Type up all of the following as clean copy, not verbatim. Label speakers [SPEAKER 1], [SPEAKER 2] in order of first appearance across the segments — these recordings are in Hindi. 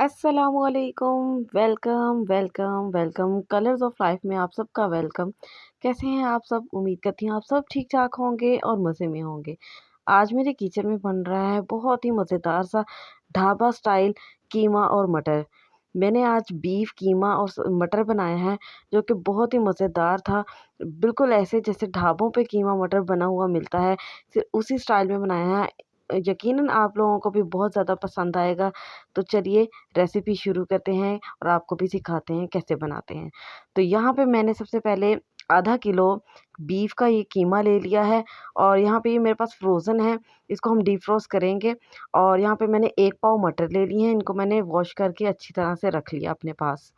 [SPEAKER 1] अस्सलामुअलैकुम, welcome, welcome, welcome. Colours of life में आप सबका वेलकम। कैसे हैं आप सब? उम्मीद करती हूँ आप सब ठीक-ठाक होंगे और मज़े में होंगे। आज मेरे किचन में बन रहा है बहुत ही मज़ेदार सा ढाबा स्टाइल कीमा और मटर। मैंने आज बीफ कीमा और मटर बनाया है जो कि बहुत ही मज़ेदार था। बिल्कुल ऐसे जैसे ढाबों पे कीमा मटर बना हुआ मिलता है, उसी स्टाइल में बनाया है। यकीनन आप लोगों को भी बहुत ज़्यादा पसंद आएगा। तो चलिए रेसिपी शुरू करते हैं और आपको भी सिखाते हैं कैसे बनाते हैं। तो यहाँ पे मैंने सबसे पहले आधा किलो बीफ का ये कीमा ले लिया है और यहाँ पे ये मेरे पास फ्रोज़न है, इसको हम डीप फ्रोज़ करेंगे। और यहाँ पे मैंने 1 पाव मटर ले लिए हैं, इनको मैंने वॉश करके अच्छी तरह से रख लिया अपने पास।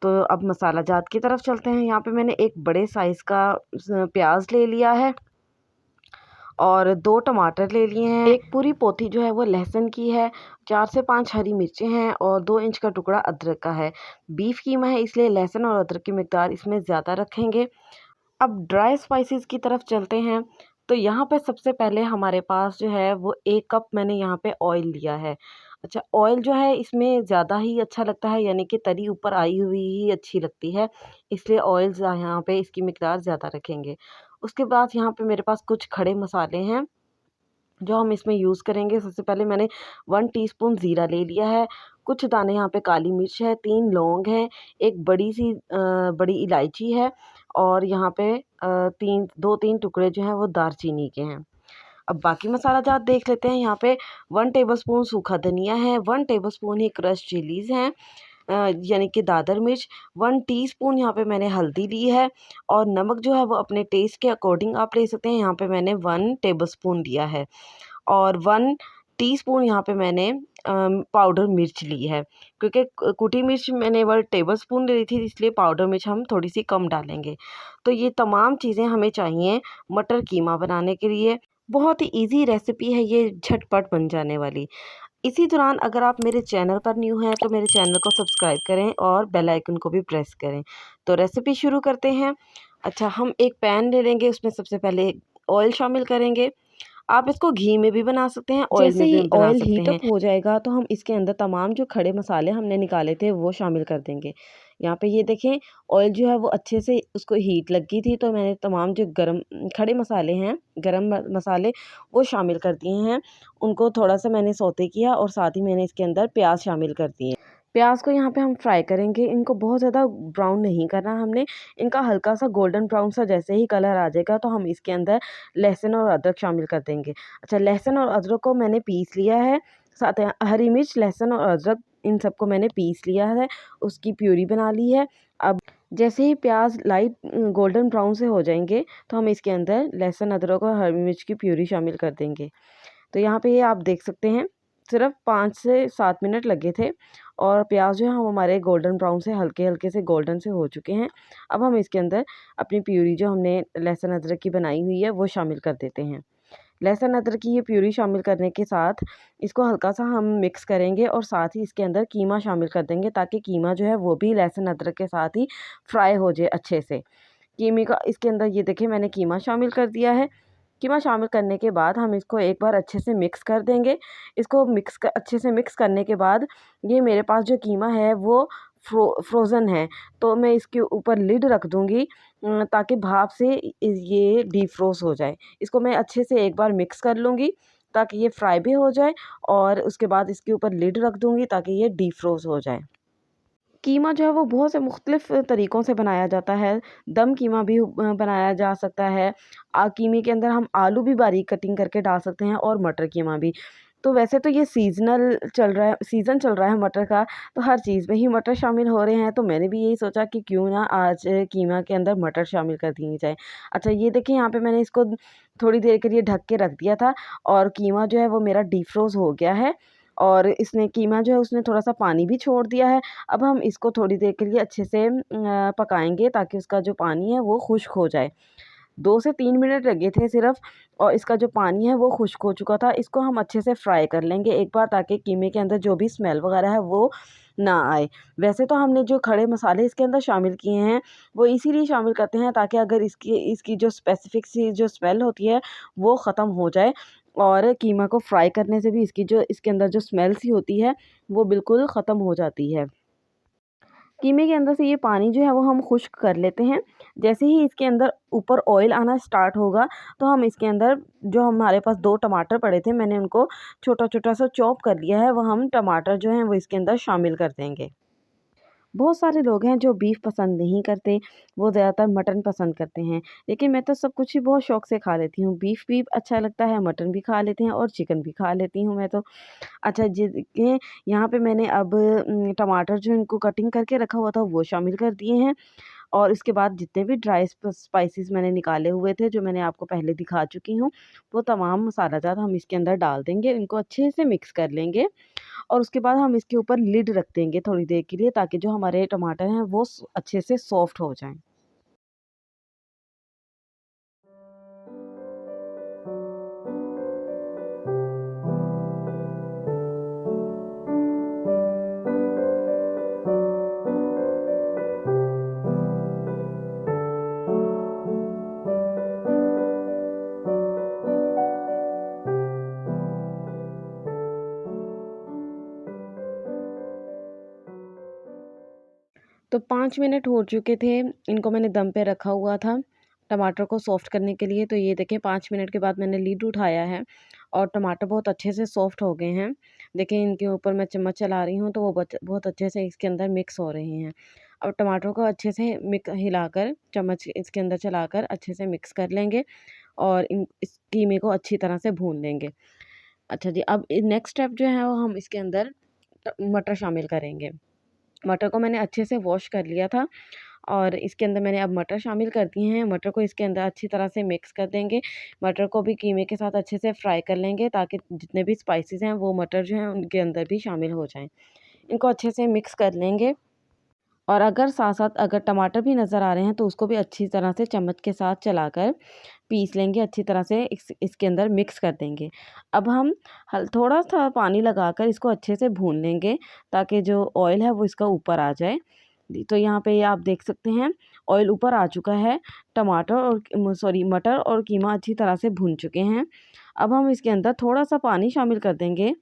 [SPEAKER 1] तो अब मसाला जात की तरफ चलते हैं। यहाँ पे मैंने एक बड़े साइज़ का प्याज़ ले लिया है और 2 टमाटर ले लिए हैं। एक पूरी पोथी जो है वो लहसुन की है, 4 से 5 हरी मिर्चें हैं और 2 इंच का टुकड़ा अदरक का है। बीफ कीमा है इसलिए लहसुन और अदरक की मिकदार इसमें ज़्यादा रखेंगे। अब ड्राई स्पाइसेस की तरफ चलते हैं। तो यहाँ पे सबसे पहले हमारे पास जो है वो 1 कप मैंने यहाँ पे ऑयल लिया है। अच्छा, ऑयल जो है इसमें ज़्यादा ही अच्छा लगता है, यानी कि तरी ऊपर आई हुई ही अच्छी लगती है, इसलिए ऑयल यहाँ पे इसकी मिकदार ज़्यादा रखेंगे। उसके बाद यहाँ पे मेरे पास कुछ खड़े मसाले हैं जो हम इसमें यूज़ करेंगे। सबसे पहले मैंने 1 टीस्पून ज़ीरा ले लिया है, कुछ दाने यहाँ पे काली मिर्च है, 3 लौंग हैं, एक बड़ी इलायची है और यहाँ पे 2-3 टुकड़े जो हैं वो दालचीनी के हैं। अब बाकी मसाला जात देख लेते हैं। यहाँ पे 1 टेबलस्पून सूखा धनिया है, 1 टेबलस्पून ही क्रश्ड चिलीज़ हैं, यानी कि दादर मिर्च, 1 टीस्पून यहाँ पे मैंने हल्दी ली है और नमक जो है वो अपने टेस्ट के अकॉर्डिंग आप ले सकते हैं। यहाँ पे मैंने 1 टेबलस्पून लिया है और 1 टीस्पून यहाँ पे मैंने पाउडर मिर्च ली है, क्योंकि कुटी मिर्च मैंने 1 टेबलस्पून ली थी, इसलिए पाउडर मिर्च हम थोड़ी-सी कम डालेंगे। तो ये तमाम चीज़ें हमें चाहिए मटर कीमा बनाने के लिए। बहुत ही ईज़ी रेसिपी है ये, झटपट बन जाने वाली। इसी दौरान अगर आप मेरे चैनल पर न्यू हैं तो मेरे चैनल को सब्सक्राइब करें और बेल आइकन को भी प्रेस करें। तो रेसिपी शुरू करते हैं। अच्छा, हम एक पैन ले लेंगे, उसमें सबसे पहले ऑयल शामिल करेंगे। आप इसको घी में भी बना सकते हैं, ऑयल
[SPEAKER 2] जैसे
[SPEAKER 1] में भी
[SPEAKER 2] ही
[SPEAKER 1] बना
[SPEAKER 2] ऑयल
[SPEAKER 1] सकते
[SPEAKER 2] हीट
[SPEAKER 1] हैं।
[SPEAKER 2] अप हो जाएगा तो हम इसके अंदर तमाम जो खड़े मसाले हमने निकाले थे वो शामिल कर देंगे। यहाँ पे ये देखें, ऑयल जो है वो अच्छे से उसको हीट लग गई थी, तो मैंने तमाम जो खड़े मसाले हैं, गरम मसाले, वो शामिल कर दिए हैं। उनको थोड़ा-सा मैंने सौते किया और साथ ही मैंने इसके अंदर प्याज शामिल कर दिए। प्याज को यहाँ पे हम फ्राई करेंगे, इनको बहुत ज़्यादा ब्राउन नहीं करना हमने, इनका हल्का-सा गोल्डन ब्राउन सा जैसे ही कलर आ जाएगा तो हम इसके अंदर लहसुन और अदरक शामिल कर देंगे। अच्छा, लहसुन और अदरक को मैंने पीस लिया है, साथ में हरी मिर्च, लहसुन और अदरक, इन सबको मैंने पीस लिया है, उसकी प्यूरी बना ली है। अब जैसे ही प्याज लाइट गोल्डन ब्राउन से हो जाएंगे तो हम इसके अंदर लहसुन, अदरक और हरी मिर्च की प्यूरी शामिल कर देंगे। तो यहाँ पे ये आप देख सकते हैं, सिर्फ 5 से 7 मिनट लगे थे और प्याज जो है हम हमारे गोल्डन ब्राउन से हल्के-हल्के से गोल्डन से हो चुके हैं। अब हम इसके अंदर अपनी प्यूरी जो हमने लहसुन अदरक की बनाई हुई है वो शामिल कर देते हैं। लहसुन अदरक की ये प्यूरी शामिल करने के साथ इसको हल्का-सा हम मिक्स करेंगे और साथ ही इसके अंदर कीमा शामिल कर देंगे, ताकि कीमा जो है वो भी लहसुन अदरक के साथ ही फ्राई हो जाए अच्छे से। कीमे का इसके अंदर ये देखिए मैंने कीमा शामिल कर दिया है। कीमा शामिल करने के बाद हम इसको एक बार अच्छे से मिक्स कर देंगे। इसको अच्छे से मिक्स करने के बाद ये मेरे पास जो कीमा है वो फ्रोज़न है, तो मैं इसके ऊपर लिड रख दूँगी ताकि भाप से ये डीफ्रोज़ हो जाए। इसको मैं अच्छे से एक बार मिक्स कर लूँगी ताकि ये फ्राई भी हो जाए और उसके बाद इसके ऊपर लिड रख दूँगी ताकि ये डीफ्रोज़ हो जाए। कीमा जो है वो बहुत से मुख्तलिफ़ तरीक़ों से बनाया जाता है। दम कीमा भी बनाया जा सकता है। कीमे के अंदर हम आलू भी बारीक कटिंग करके डाल सकते हैं और मटर कीमा भी। तो वैसे तो ये सीज़न चल रहा है मटर का, तो हर चीज़ में ही मटर शामिल हो रहे हैं, तो मैंने भी यही सोचा कि क्यों ना आज कीमा के अंदर मटर शामिल कर दिए जाए। अच्छा, ये देखिए यहाँ पे मैंने इसको थोड़ी देर के लिए ढक के रख दिया था और कीमा जो है वो मेरा डीफ्रोज़ हो गया है और इसने कीमा जो है उसने थोड़ा-सा पानी भी छोड़ दिया है। अब हम इसको थोड़ी देर के लिए अच्छे से पकाएँगे ताकि उसका जो पानी है वो खुश्क हो जाए। 2 से 3 मिनट लगे थे सिर्फ़ और इसका जो पानी है वो खुश्क हो चुका था। इसको हम अच्छे से फ्राई कर लेंगे एक बार, ताकि कीमे के अंदर जो भी स्मेल वग़ैरह है वो ना आए। वैसे तो हमने जो खड़े मसाले इसके अंदर शामिल किए हैं वो इसीलिए शामिल करते हैं ताकि अगर इसकी इसकी जो स्पेसिफ़िक सी जो स्मेल होती है वो ख़त्म हो जाए और कीमा को फ्राई करने से भी इसके अंदर जो स्मेल सी होती है वो बिल्कुल ख़त्म हो जाती है। कीमे के अंदर से ये पानी जो है वो हम खुश्क कर लेते हैं। जैसे ही इसके अंदर ऊपर ऑयल आना स्टार्ट होगा तो हम इसके अंदर जो हमारे पास 2 टमाटर पड़े थे, मैंने उनको छोटा-छोटा सा चॉप कर लिया है, वो हम टमाटर जो हैं वो इसके अंदर शामिल कर देंगे। बहुत सारे लोग हैं जो बीफ पसंद नहीं करते, वो ज़्यादातर मटन पसंद करते हैं। लेकिन मैं तो सब कुछ ही बहुत शौक से खा लेती हूँ। बीफ भी अच्छा लगता है, मटन भी खा लेते हैं और चिकन भी खा लेती हूँ मैं तो। अच्छा जी, देखिए यहाँ पे मैंने अब टमाटर जो इनको कटिंग करके रखा हुआ था वो शामिल कर दिए हैं। और इसके बाद जितने भी ड्राई स्पाइसेस मैंने निकाले हुए थे, जो मैंने आपको पहले दिखा चुकी हूँ, वो तमाम मसाला ज़ात हम इसके अंदर डाल देंगे। इनको अच्छे से मिक्स कर लेंगे और उसके बाद हम इसके ऊपर लिड रख देंगे थोड़ी देर के लिए, ताकि जो हमारे टमाटर हैं वो अच्छे से सॉफ्ट हो जाएँ। तो 5 मिनट हो चुके थे, इनको मैंने दम पे रखा हुआ था, टमाटर को सॉफ्ट करने के लिए। तो ये देखें 5 मिनट के बाद मैंने लीड उठाया है और टमाटर बहुत अच्छे से सॉफ्ट हो गए हैं। देखें इनके ऊपर मैं चम्मच चला रही हूँ तो वो बहुत अच्छे से इसके अंदर मिक्स हो रहे हैं। अब टमाटर को अच्छे से हिलाकर चम्मच इसके अंदर चलाकर अच्छे से मिक्स कर लेंगे और इस कीमे को अच्छी तरह से भून लेंगे। अच्छा जी, अब नेक्स्ट स्टेप जो है वो हम इसके अंदर मटर शामिल करेंगे। मटर को मैंने अच्छे से वॉश कर लिया था और इसके अंदर मैंने अब मटर शामिल कर दिए हैं। मटर को इसके अंदर अच्छी तरह से मिक्स कर देंगे। मटर को भी कीमे के साथ अच्छे से फ्राई कर लेंगे, ताकि जितने भी स्पाइसेस हैं वो मटर जो हैं उनके अंदर भी शामिल हो जाएँ। इनको अच्छे से मिक्स कर लेंगे और अगर साथ-साथ अगर टमाटर भी नज़र आ रहे हैं तो उसको भी अच्छी तरह से चम्मच के साथ चलाकर पीस लेंगे, अच्छी तरह से इसके अंदर मिक्स कर देंगे। अब हम हल थोड़ा-सा पानी लगाकर इसको अच्छे से भून लेंगे, ताकि जो ऑयल है वो इसका ऊपर आ जाए। तो यहाँ पे ये आप देख सकते हैं ऑयल ऊपर आ चुका है, टमाटर और मटर और कीमा अच्छी तरह से भून चुके हैं। अब हम इसके अंदर थोड़ा-सा पानी शामिल कर देंगे,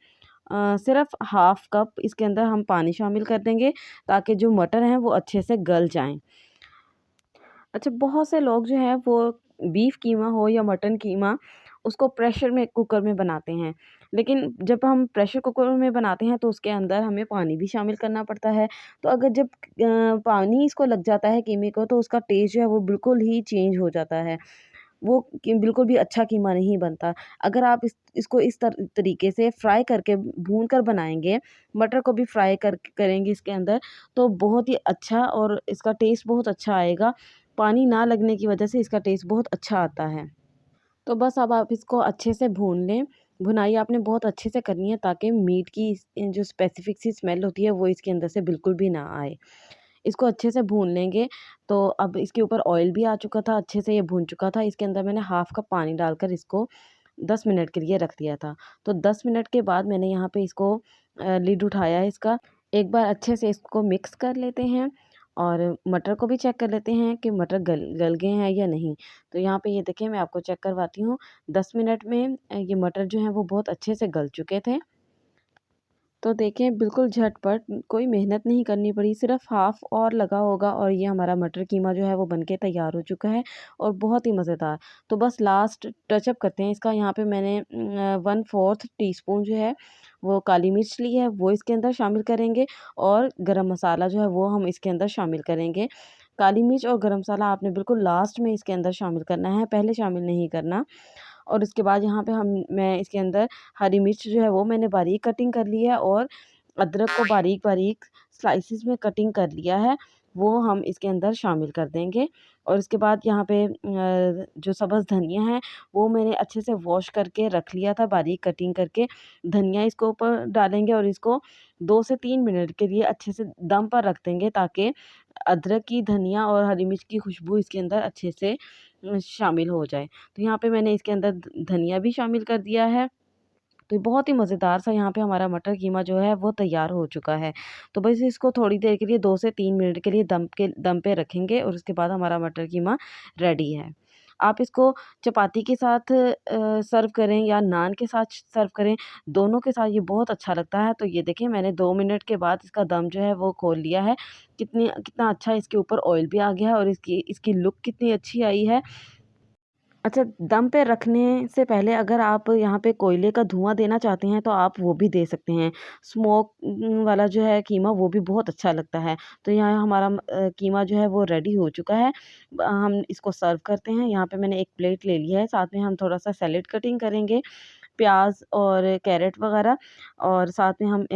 [SPEAKER 2] सिर्फ़ हाफ़ कप इसके अंदर हम पानी शामिल कर देंगे, ताकि जो मटर हैं वो अच्छे से गल जाएँ। अच्छा, बहुत से लोग जो हैं वो बीफ कीमा हो या मटन कीमा, उसको प्रेशर में कुकर में बनाते हैं। लेकिन जब हम प्रेशर कुकर में बनाते हैं तो उसके अंदर हमें पानी भी शामिल करना पड़ता है। तो अगर जब पानी इसको लग जाता है कीमे को, तो उसका टेस्ट जो है वो बिल्कुल ही चेंज हो जाता है। वो बिल्कुल भी अच्छा कीमा नहीं बनता। अगर आप इसको इस तरीके से फ्राई करके भून कर बनाएँगे, मटर को भी फ्राई करेंगे इसके अंदर, तो बहुत ही अच्छा और इसका टेस्ट बहुत अच्छा आएगा। पानी ना लगने की वजह से इसका टेस्ट बहुत अच्छा आता है। तो बस अब आप इसको अच्छे से भून लें। भुनाई आपने बहुत अच्छे से करनी है, ताकि मीट की जो स्पेसिफ़िक सी स्मेल होती है वो इसके अंदर से बिल्कुल भी ना आए। इसको अच्छे से भून लेंगे। तो अब इसके ऊपर ऑयल भी आ चुका था, अच्छे से ये भून चुका था। इसके अंदर मैंने हाफ़ कप पानी डालकर इसको 10 मिनट के लिए रख दिया था। तो 10 मिनट के बाद मैंने यहाँ पे इसको लिड उठाया है इसका। एक बार अच्छे से इसको मिक्स कर लेते हैं और मटर को भी चेक कर लेते हैं कि मटर गल गल गए हैं या नहीं। तो यहाँ पे ये देखिए मैं आपको चेक करवाती हूँ। 10 मिनट में ये मटर जो हैं वो बहुत अच्छे से गल चुके थे। तो देखें बिल्कुल झटपट, कोई मेहनत नहीं करनी पड़ी, सिर्फ़ हाफ़ और लगा होगा और ये हमारा मटर कीमा जो है वो बन के तैयार हो चुका है और बहुत ही मज़ेदार। तो बस लास्ट टचअप करते हैं इसका। यहाँ पे मैंने 1/4 टीस्पून जो है वो काली मिर्च ली है, वो इसके अंदर शामिल करेंगे और गरम मसाला जो है वो हम इसके अंदर शामिल करेंगे। काली मिर्च और गरम मसाला आपने बिल्कुल लास्ट में इसके अंदर शामिल करना है, पहले शामिल नहीं करना। और उसके बाद यहाँ पे हम मैं इसके अंदर हरी मिर्च जो है वो मैंने बारीक कटिंग कर ली है और अदरक को बारीक-बारीक स्लाइसेस में कटिंग कर लिया है, वो हम इसके अंदर शामिल कर देंगे। और इसके बाद यहाँ पे जो सब्ज़ धनिया है, वो मैंने अच्छे से वॉश करके रख लिया था बारीक कटिंग करके। धनिया इसके ऊपर डालेंगे और इसको 2 से 3 मिनट के लिए अच्छे से दम पर रख देंगे, ताकि अदरक की, धनिया और हरी मिर्च की खुशबू इसके अंदर अच्छे से शामिल हो जाए। तो यहाँ पे मैंने इसके अंदर धनिया भी शामिल कर दिया है। तो बहुत ही मज़ेदार सा यहाँ पे हमारा मटर कीमा जो है वो तैयार हो चुका है। तो बस इसको थोड़ी देर के लिए 2 से 3 मिनट के लिए दम पे रखेंगे और उसके बाद हमारा मटर कीमा रेडी है। आप इसको चपाती के साथ सर्व करें या नान के साथ सर्व करें, दोनों के साथ ये बहुत अच्छा लगता है। तो ये देखिए मैंने 2 मिनट के बाद इसका दम जो है वो खोल लिया है। कितना अच्छा इसके ऊपर ऑयल भी आ गया है और इसकी इसकी लुक कितनी अच्छी आई है। अच्छा, दम पे रखने से पहले अगर आप यहाँ पे कोयले का धुआँ देना चाहते हैं, तो आप वो भी दे सकते हैं। स्मोक वाला जो है कीमा वो भी बहुत अच्छा लगता है। तो यहाँ हमारा कीमा जो है वो रेडी हो चुका है। हम इसको सर्व करते हैं। यहाँ पे मैंने एक प्लेट ले लिया है, साथ में हम थोड़ा-सा सैलेड कटिंग करेंगे, प्याज़ और कैरेट वगैरह और साथ में हम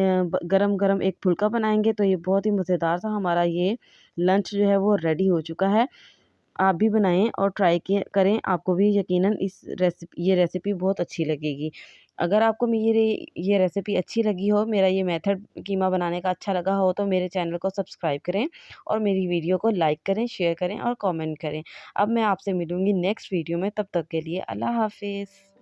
[SPEAKER 2] गरम-गरम एक फुल्का बनाएँगे। तो ये बहुत ही मज़ेदार सा हमारा ये लंच जो है वो रेडी हो चुका है। आप भी बनाएँ और ट्राई किए करें, आपको भी यकीनन ये रेसिपी बहुत अच्छी लगेगी। अगर आपको मेरी ये रेसिपी अच्छी लगी हो, मेरा ये मेथड कीमा बनाने का अच्छा लगा हो, तो मेरे चैनल को सब्सक्राइब करें और मेरी वीडियो को लाइक करें, शेयर करें और कमेंट करें। अब मैं आपसे मिलूँगी नेक्स्ट वीडियो में, तब तक के लिए अल्लाह हाफ़िज़।